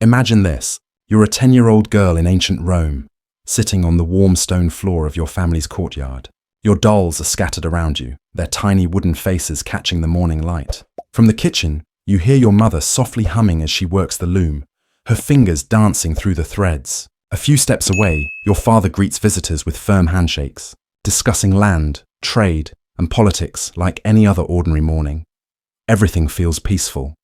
Imagine this. You're a 10-year-old girl in ancient Rome, sitting on the warm stone floor of your family's courtyard. Your dolls are scattered around you, their tiny wooden faces catching the morning light. From the kitchen, you hear your mother softly humming as she works the loom, her fingers dancing through the threads. A few steps away, your father greets visitors with firm handshakes, discussing land, trade, and politics like any other ordinary morning. Everything feels peaceful,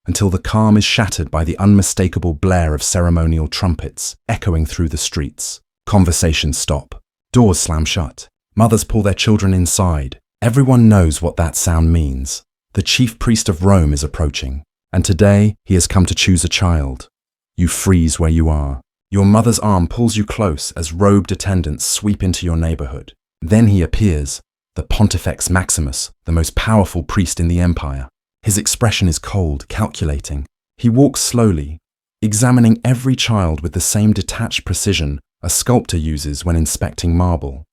until the calm is shattered by the unmistakable blare of ceremonial trumpets echoing through the streets. Conversations stop. Doors slam shut. Mothers pull their children inside. Everyone knows what that sound means. The chief priest of Rome is approaching, and today he has come to choose a child. You freeze where you are. Your mother's arm pulls you close as robed attendants sweep into your neighborhood. Then he appears, the Pontifex Maximus, the most powerful priest in the empire. His expression is cold, calculating. He walks slowly, examining every child with the same detached precision a sculptor uses when inspecting marble.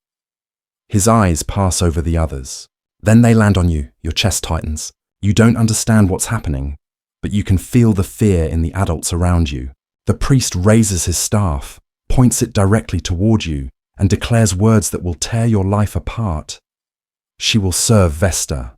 His eyes pass over the others. Then they land on you, your chest tightens. You don't understand what's happening, but you can feel the fear in the adults around you. The priest raises his staff, points it directly toward you, and declares words that will tear your life apart. She will serve Vesta.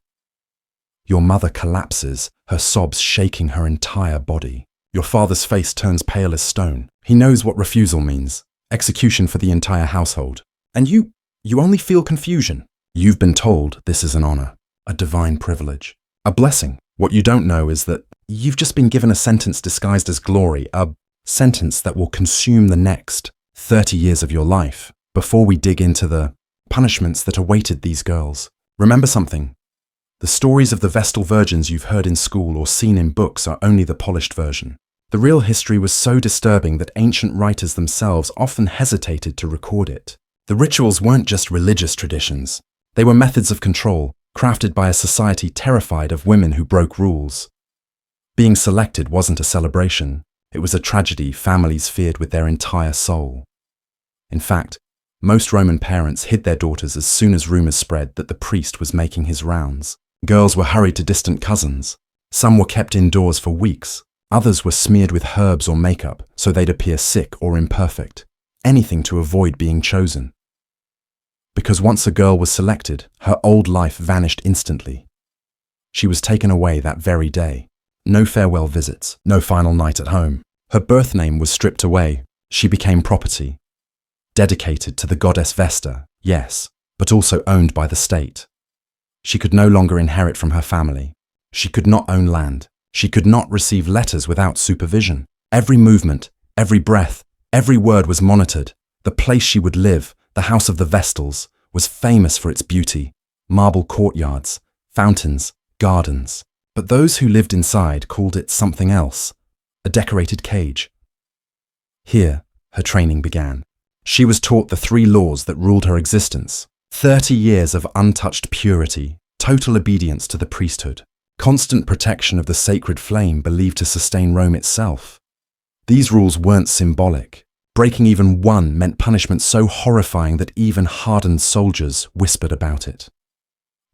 Your mother collapses, her sobs shaking her entire body. Your father's face turns pale as stone. He knows what refusal means. Execution for the entire household. And you only feel confusion. You've been told this is an honor, a divine privilege, a blessing. What you don't know is that you've just been given a sentence disguised as glory, a sentence that will consume the next 30 years of your life. Before we dig into the punishments that awaited these girls, remember something. The stories of the Vestal virgins you've heard in school or seen in books are only the polished version. The real history was so disturbing that ancient writers themselves often hesitated to record it. The rituals weren't just religious traditions. They were methods of control, crafted by a society terrified of women who broke rules. Being selected wasn't a celebration. It was a tragedy families feared with their entire soul. In fact, most Roman parents hid their daughters as soon as rumors spread that the priest was making his rounds. Girls were hurried to distant cousins. Some were kept indoors for weeks. Others were smeared with herbs or makeup so they'd appear sick or imperfect. Anything to avoid being chosen. Because once a girl was selected, her old life vanished instantly. She was taken away that very day. No farewell visits, no final night at home. Her birth name was stripped away. She became property. Dedicated to the goddess Vesta, yes, but also owned by the state. She could no longer inherit from her family. She could not own land. She could not receive letters without supervision. Every movement, every breath, every word was monitored. The place she would live, the house of the Vestals, was famous for its beauty. Marble courtyards, fountains, gardens. But those who lived inside called it something else, a decorated cage. Here, her training began. She was taught the 3 laws that ruled her existence. 30 years of untouched purity, total obedience to the priesthood, constant protection of the sacred flame believed to sustain Rome itself. These rules weren't symbolic. Breaking even one meant punishment so horrifying that even hardened soldiers whispered about it.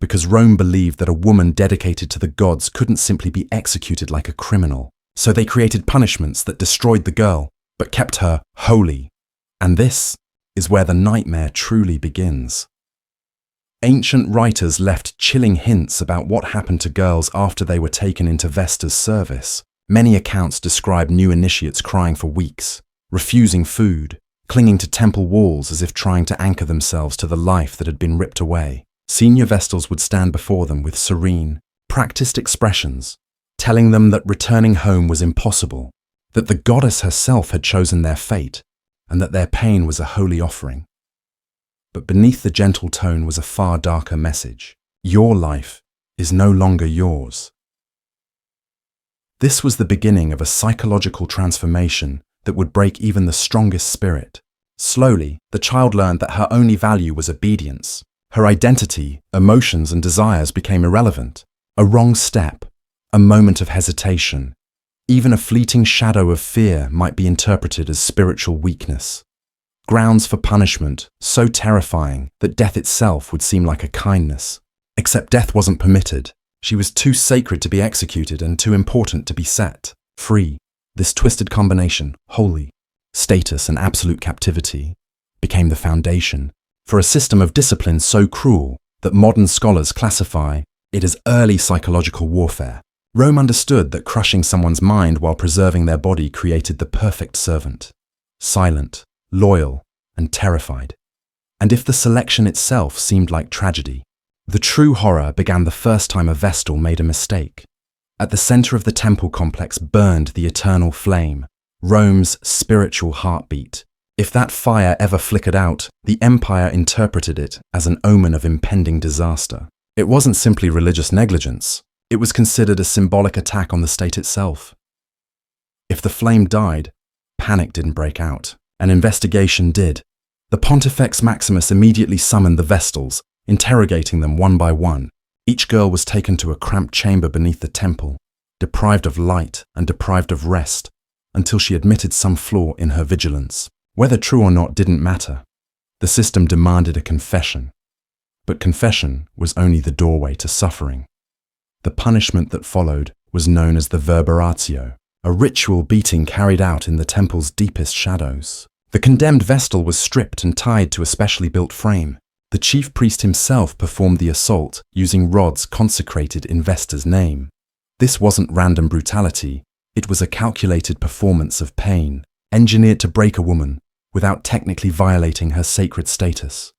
Because Rome believed that a woman dedicated to the gods couldn't simply be executed like a criminal. So they created punishments that destroyed the girl, but kept her holy. And this is where the nightmare truly begins. Ancient writers left chilling hints about what happened to girls after they were taken into Vesta's service. Many accounts describe new initiates crying for weeks, refusing food, clinging to temple walls as if trying to anchor themselves to the life that had been ripped away. Senior Vestals would stand before them with serene, practiced expressions, telling them that returning home was impossible, that the goddess herself had chosen their fate, and that their pain was a holy offering. But beneath the gentle tone was a far darker message. Your life is no longer yours. This was the beginning of a psychological transformation that would break even the strongest spirit. Slowly, the child learned that her only value was obedience. Her identity, emotions, and desires became irrelevant. A wrong step, a moment of hesitation, even a fleeting shadow of fear might be interpreted as spiritual weakness. Grounds for punishment, so terrifying that death itself would seem like a kindness. Except death wasn't permitted. She was too sacred to be executed and too important to be set free. This twisted combination, holy, status and absolute captivity, became the foundation for a system of discipline so cruel that modern scholars classify it as early psychological warfare. Rome understood that crushing someone's mind while preserving their body created the perfect servant, silent, loyal, and terrified. And if the selection itself seemed like tragedy, the true horror began the first time a Vestal made a mistake. At the center of the temple complex burned the eternal flame, Rome's spiritual heartbeat. If that fire ever flickered out, the empire interpreted it as an omen of impending disaster. It wasn't simply religious negligence. It was considered a symbolic attack on the state itself. If the flame died, panic didn't break out. An investigation did. The Pontifex Maximus immediately summoned the Vestals, interrogating them one by one. Each girl was taken to a cramped chamber beneath the temple, deprived of light and deprived of rest, until she admitted some flaw in her vigilance. Whether true or not didn't matter. The system demanded a confession. But confession was only the doorway to suffering. The punishment that followed was known as the verberatio, a ritual beating carried out in the temple's deepest shadows. The condemned Vestal was stripped and tied to a specially built frame. The chief priest himself performed the assault using rods consecrated in Vesta's name. This wasn't random brutality. It was a calculated performance of pain, engineered to break a woman without technically violating her sacred status.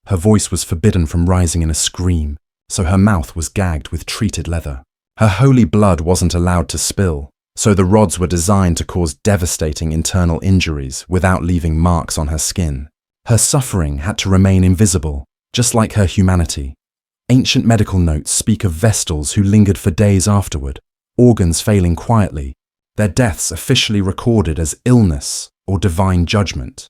Her voice was forbidden from rising in a scream, so her mouth was gagged with treated leather. Her holy blood wasn't allowed to spill, so the rods were designed to cause devastating internal injuries without leaving marks on her skin. Her suffering had to remain invisible, just like her humanity. Ancient medical notes speak of Vestals who lingered for days afterward, organs failing quietly, their deaths officially recorded as illness or divine judgment.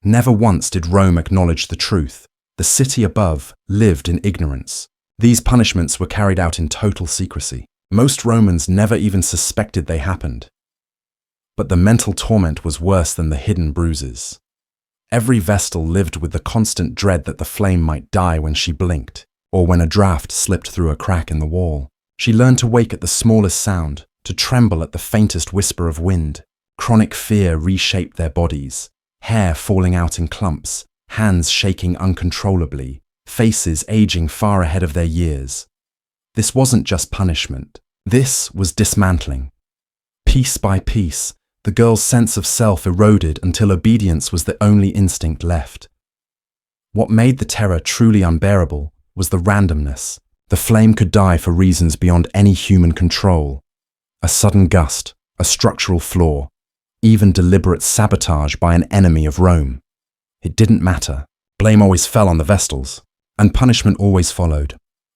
Never once did Rome acknowledge the truth. The city above lived in ignorance. These punishments were carried out in total secrecy. Most Romans never even suspected they happened. But the mental torment was worse than the hidden bruises. Every Vestal lived with the constant dread that the flame might die when she blinked, or when a draft slipped through a crack in the wall. She learned to wake at the smallest sound, to tremble at the faintest whisper of wind. Chronic fear reshaped their bodies, hair falling out in clumps, hands shaking uncontrollably, faces aging far ahead of their years. This wasn't just punishment. This was dismantling. Piece by piece, the girl's sense of self eroded until obedience was the only instinct left. What made the terror truly unbearable was the randomness. The flame could die for reasons beyond any human control. A sudden gust, a structural flaw, even deliberate sabotage by an enemy of Rome. It didn't matter. Blame always fell on the Vestals, and punishment always followed.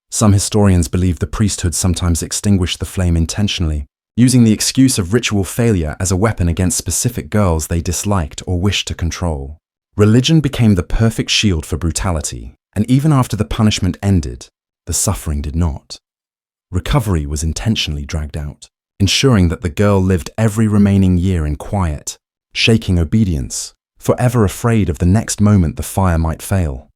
Some historians believe the priesthood sometimes extinguished the flame intentionally, using the excuse of ritual failure as a weapon against specific girls they disliked or wished to control. Religion became the perfect shield for brutality, and even after the punishment ended, the suffering did not. Recovery was intentionally dragged out, ensuring that the girl lived every remaining year in quiet, shaking obedience, forever afraid of the next moment the fire might fail.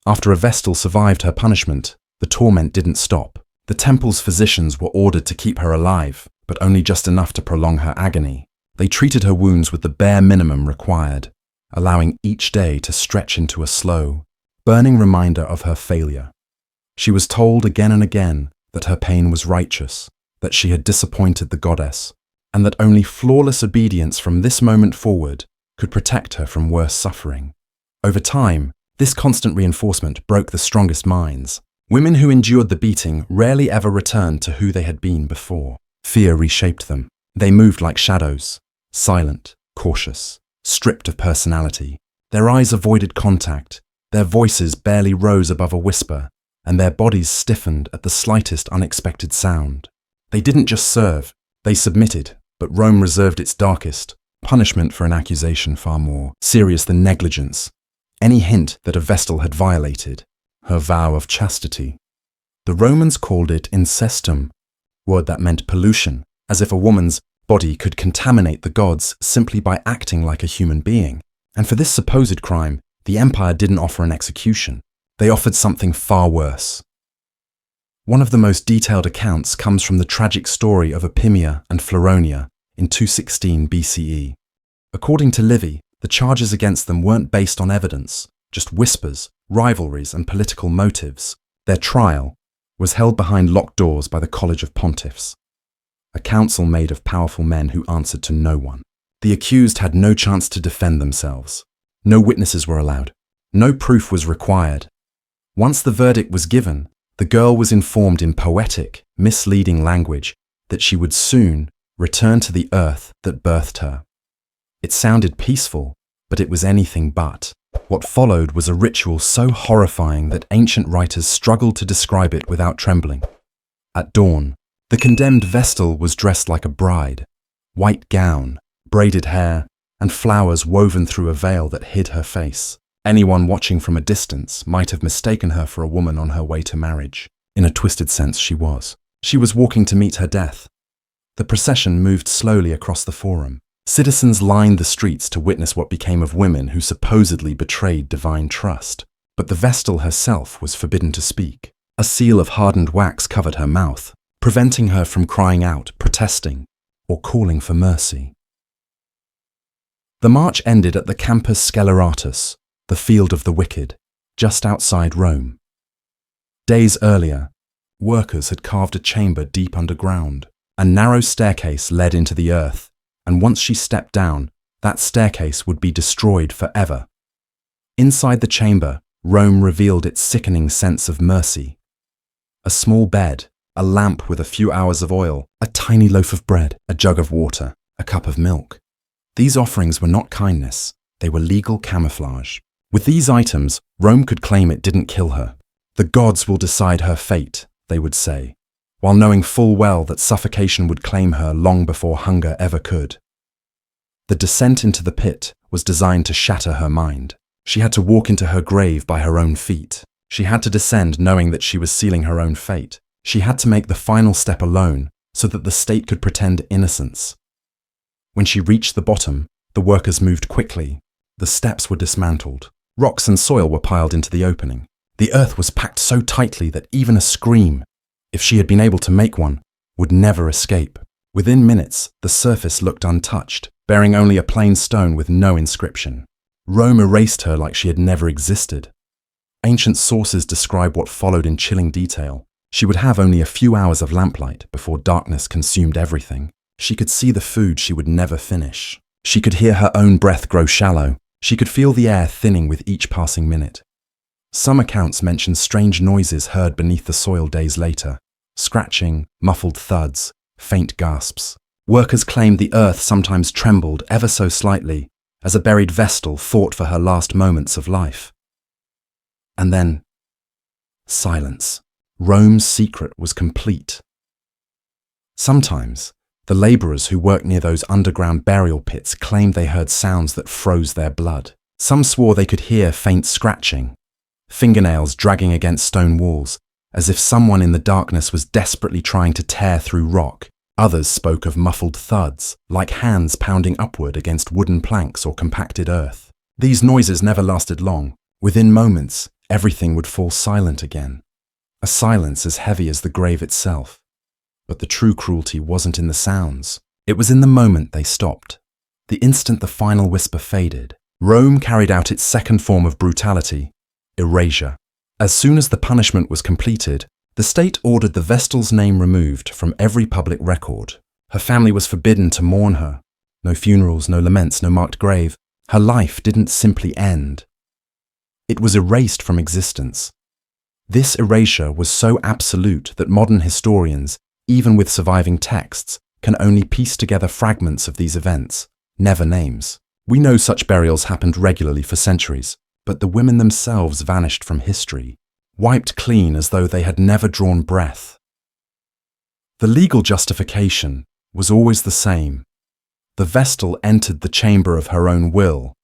After a Vestal survived her punishment, the torment didn't stop. The temple's physicians were ordered to keep her alive, but only just enough to prolong her agony. They treated her wounds with the bare minimum required, allowing each day to stretch into a slow, burning reminder of her failure. She was told again and again that her pain was righteous, that she had disappointed the goddess, and that only flawless obedience from this moment forward could protect her from worse suffering. Over time, this constant reinforcement broke the strongest minds. Women who endured the beating rarely ever returned to who they had been before. Fear reshaped them. They moved like shadows, silent, cautious, stripped of personality. Their eyes avoided contact, their voices barely rose above a whisper, and their bodies stiffened at the slightest unexpected sound. They didn't just serve, they submitted, but Rome reserved its darkest, punishment for an accusation far more serious than negligence. Any hint that a Vestal had violated her vow of chastity. The Romans called it incestum, word that meant pollution, as if a woman's body could contaminate the gods simply by acting like a human being. And for this supposed crime, the empire didn't offer an execution. They offered something far worse. One of the most detailed accounts comes from the tragic story of Epimia and Floronia in 216 BCE. According to Livy, the charges against them weren't based on evidence, just whispers, rivalries, and political motives. Their trial was held behind locked doors by the College of Pontiffs, a council made of powerful men who answered to no one. The accused had no chance to defend themselves. No witnesses were allowed. No proof was required. Once the verdict was given, the girl was informed in poetic, misleading language that she would soon return to the earth that birthed her. It sounded peaceful, but it was anything but. What followed was a ritual so horrifying that ancient writers struggled to describe it without trembling. At dawn, the condemned Vestal was dressed like a bride. White gown, braided hair, and flowers woven through a veil that hid her face. Anyone watching from a distance might have mistaken her for a woman on her way to marriage. In a twisted sense, she was. She was walking to meet her death. The procession moved slowly across the forum. Citizens lined the streets to witness what became of women who supposedly betrayed divine trust. But the Vestal herself was forbidden to speak. A seal of hardened wax covered her mouth, preventing her from crying out, protesting, or calling for mercy. The march ended at the Campus Sceleratus, the field of the wicked, just outside Rome. Days earlier, workers had carved a chamber deep underground. A narrow staircase led into the earth, and once she stepped down, that staircase would be destroyed forever. Inside the chamber, Rome revealed its sickening sense of mercy. A small bed, a lamp with a few hours of oil, a tiny loaf of bread, a jug of water, a cup of milk. These offerings were not kindness, they were legal camouflage. With these items, Rome could claim it didn't kill her. The gods will decide her fate, they would say, while knowing full well that suffocation would claim her long before hunger ever could. The descent into the pit was designed to shatter her mind. She had to walk into her grave by her own feet. She had to descend knowing that she was sealing her own fate. She had to make the final step alone so that the state could pretend innocence. When she reached the bottom, the workers moved quickly. The steps were dismantled. Rocks and soil were piled into the opening. The earth was packed so tightly that even a scream, if she had been able to make one, would never escape. Within minutes, the surface looked untouched, bearing only a plain stone with no inscription. Rome erased her like she had never existed. Ancient sources describe what followed in chilling detail. She would have only a few hours of lamplight before darkness consumed everything. She could see the food she would never finish. She could hear her own breath grow shallow. She could feel the air thinning with each passing minute. Some accounts mention strange noises heard beneath the soil days later. Scratching, muffled thuds, faint gasps. Workers claimed the earth sometimes trembled ever so slightly as a buried Vestal fought for her last moments of life. And then, silence. Rome's secret was complete. Sometimes, the labourers who worked near those underground burial pits claimed they heard sounds that froze their blood. Some swore they could hear faint scratching, fingernails dragging against stone walls, as if someone in the darkness was desperately trying to tear through rock. Others spoke of muffled thuds, like hands pounding upward against wooden planks or compacted earth. These noises never lasted long. Within moments, everything would fall silent again. A silence as heavy as the grave itself. But the true cruelty wasn't in the sounds. It was in the moment they stopped. The instant the final whisper faded, Rome carried out its second form of brutality, erasure. As soon as the punishment was completed, the state ordered the Vestal's name removed from every public record. Her family was forbidden to mourn her. No funerals, no laments, no marked grave. Her life didn't simply end. It was erased from existence. This erasure was so absolute that modern historians, even with surviving texts, can only piece together fragments of these events, never names. We know such burials happened regularly for centuries, but the women themselves vanished from history, wiped clean as though they had never drawn breath. The legal justification was always the same. The Vestal entered the chamber of her own will.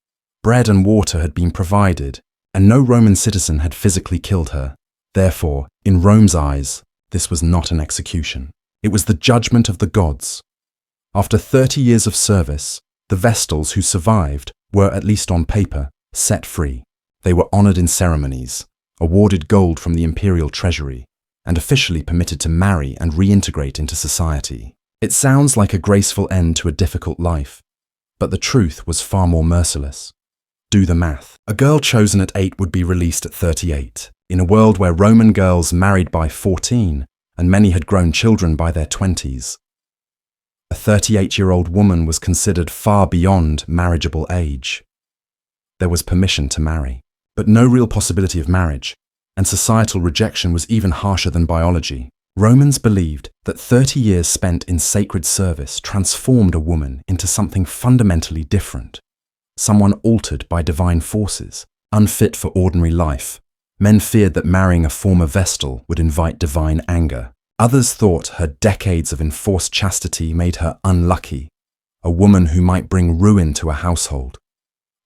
Bread and water had been provided, and no Roman citizen had physically killed her. Therefore, in Rome's eyes, this was not an execution. It was the judgment of the gods. After 30 years of service, the Vestals who survived were, at least on paper, set free. They were honoured in ceremonies, awarded gold from the imperial treasury, and officially permitted to marry and reintegrate into society. It sounds like a graceful end to a difficult life, but the truth was far more merciless. Do the math. A girl chosen at 8 would be released at 38, in a world where Roman girls married by 14, and many had grown children by their 20s. A 38-year-old woman was considered far beyond marriageable age. There was permission to marry, but no real possibility of marriage, and societal rejection was even harsher than biology. Romans believed that 30 years spent in sacred service transformed a woman into something fundamentally different, someone altered by divine forces, unfit for ordinary life. Men feared that marrying a former Vestal would invite divine anger. Others thought her decades of enforced chastity made her unlucky, a woman who might bring ruin to a household.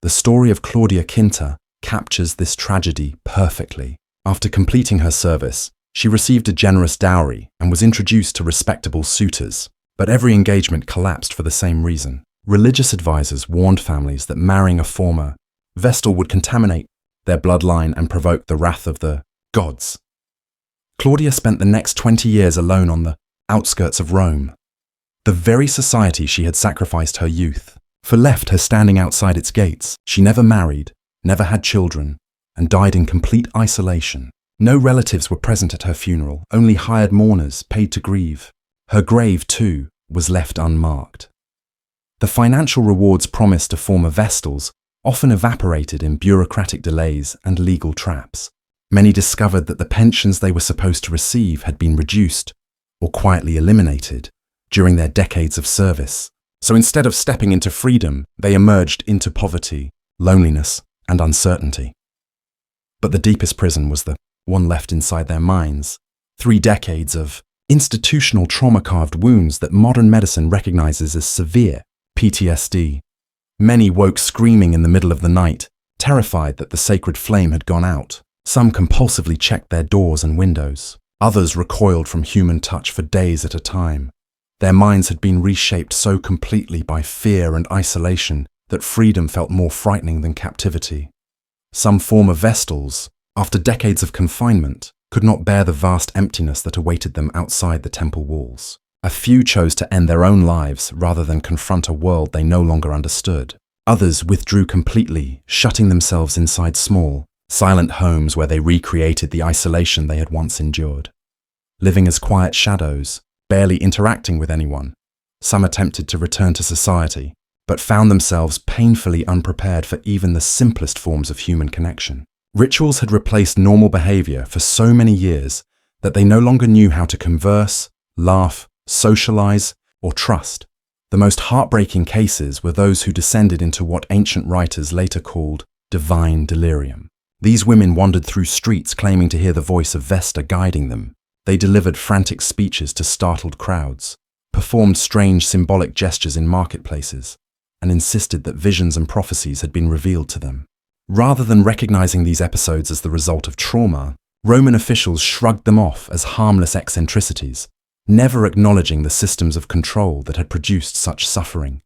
The story of Claudia Quinta captures this tragedy perfectly. After completing her service, she received a generous dowry and was introduced to respectable suitors, but every engagement collapsed for the same reason. Religious advisors warned families that marrying a former Vestal would contaminate their bloodline and provoke the wrath of the gods. Claudia spent the next 20 years alone on the outskirts of Rome, the very society she had sacrificed her youth for, left her standing outside its gates. She never married, never had children, and died in complete isolation. No relatives were present at her funeral, only hired mourners paid to grieve. Her grave, too, was left unmarked. The financial rewards promised to former Vestals often evaporated in bureaucratic delays and legal traps. Many discovered that the pensions they were supposed to receive had been reduced or quietly eliminated during their decades of service. So instead of stepping into freedom, they emerged into poverty, loneliness, and uncertainty. But the deepest prison was the one left inside their minds. 3 decades of institutional trauma-carved wounds that modern medicine recognizes as severe PTSD. Many woke screaming in the middle of the night, terrified that the sacred flame had gone out. Some compulsively checked their doors and windows. Others recoiled from human touch for days at a time. Their minds had been reshaped so completely by fear and isolation that freedom felt more frightening than captivity. Some former Vestals, after decades of confinement, could not bear the vast emptiness that awaited them outside the temple walls. A few chose to end their own lives rather than confront a world they no longer understood. Others withdrew completely, shutting themselves inside small, silent homes where they recreated the isolation they had once endured. Living as quiet shadows, barely interacting with anyone, some attempted to return to society, but found themselves painfully unprepared for even the simplest forms of human connection. Rituals had replaced normal behavior for so many years that they no longer knew how to converse, laugh, socialize, or trust. The most heartbreaking cases were those who descended into what ancient writers later called divine delirium. These women wandered through streets claiming to hear the voice of Vesta guiding them. They delivered frantic speeches to startled crowds, performed strange symbolic gestures in marketplaces, and insisted that visions and prophecies had been revealed to them. Rather than recognizing these episodes as the result of trauma, Roman officials shrugged them off as harmless eccentricities, never acknowledging the systems of control that had produced such suffering.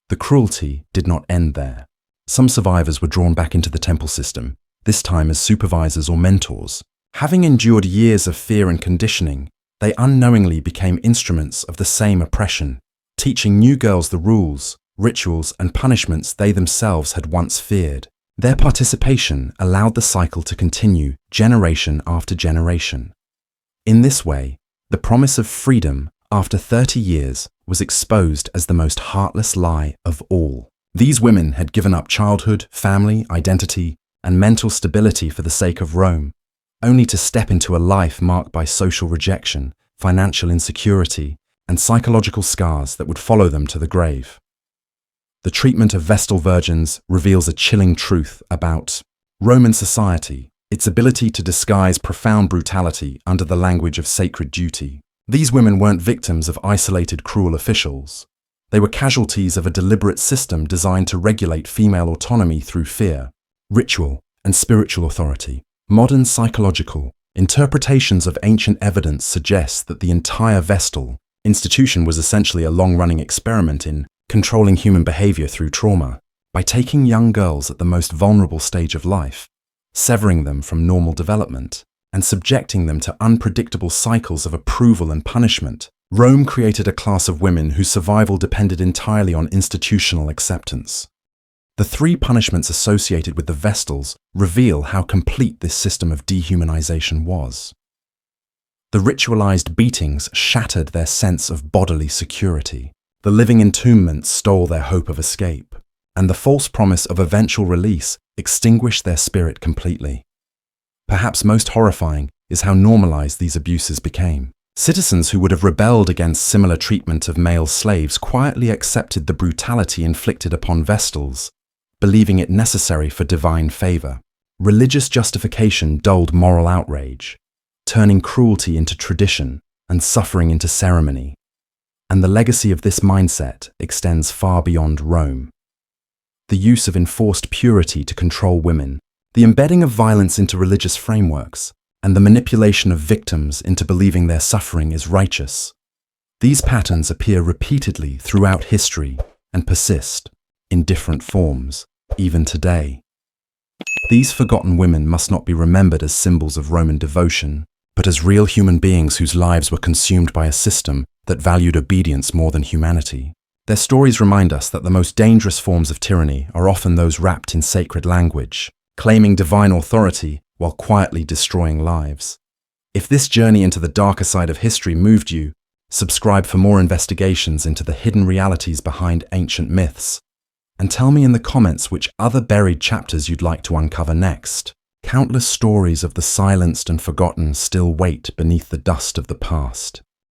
The cruelty did not end there. Some survivors were drawn back into the temple system, this time as supervisors or mentors. Having endured years of fear and conditioning, they unknowingly became instruments of the same oppression, teaching new girls the rules, rituals, and punishments they themselves had once feared. Their participation allowed the cycle to continue generation after generation. In this way, the promise of freedom after 30 years was exposed as the most heartless lie of all. These women had given up childhood, family, identity, and mental stability for the sake of Rome, only to step into a life marked by social rejection, financial insecurity, and psychological scars that would follow them to the grave. The treatment of Vestal virgins reveals a chilling truth about Roman society, its ability to disguise profound brutality under the language of sacred duty. These women weren't victims of isolated, cruel officials. They were casualties of a deliberate system designed to regulate female autonomy through fear, ritual, and spiritual authority. Modern psychological interpretations of ancient evidence suggest that the entire Vestal institution was essentially a long-running experiment in controlling human behavior through trauma. By taking young girls at the most vulnerable stage of life, severing them from normal development, and subjecting them to unpredictable cycles of approval and punishment, Rome created a class of women whose survival depended entirely on institutional acceptance. The three punishments associated with the Vestals reveal how complete this system of dehumanization was. The ritualized beatings shattered their sense of bodily security. The living entombments stole their hope of escape, and the false promise of eventual release extinguished their spirit completely. Perhaps most horrifying is how normalized these abuses became. Citizens who would have rebelled against similar treatment of male slaves quietly accepted the brutality inflicted upon Vestals, believing it necessary for divine favor. Religious justification dulled moral outrage, turning cruelty into tradition and suffering into ceremony. And the legacy of this mindset extends far beyond Rome. The use of enforced purity to control women, the embedding of violence into religious frameworks, and the manipulation of victims into believing their suffering is righteous. These patterns appear repeatedly throughout history and persist, in different forms, even today. These forgotten women must not be remembered as symbols of Roman devotion, but as real human beings whose lives were consumed by a system that valued obedience more than humanity. Their stories remind us that the most dangerous forms of tyranny are often those wrapped in sacred language, claiming divine authority while quietly destroying lives. If this journey into the darker side of history moved you, subscribe for more investigations into the hidden realities behind ancient myths, and tell me in the comments which other buried chapters you'd like to uncover next. Countless stories of the silenced and forgotten still wait beneath the dust of the past.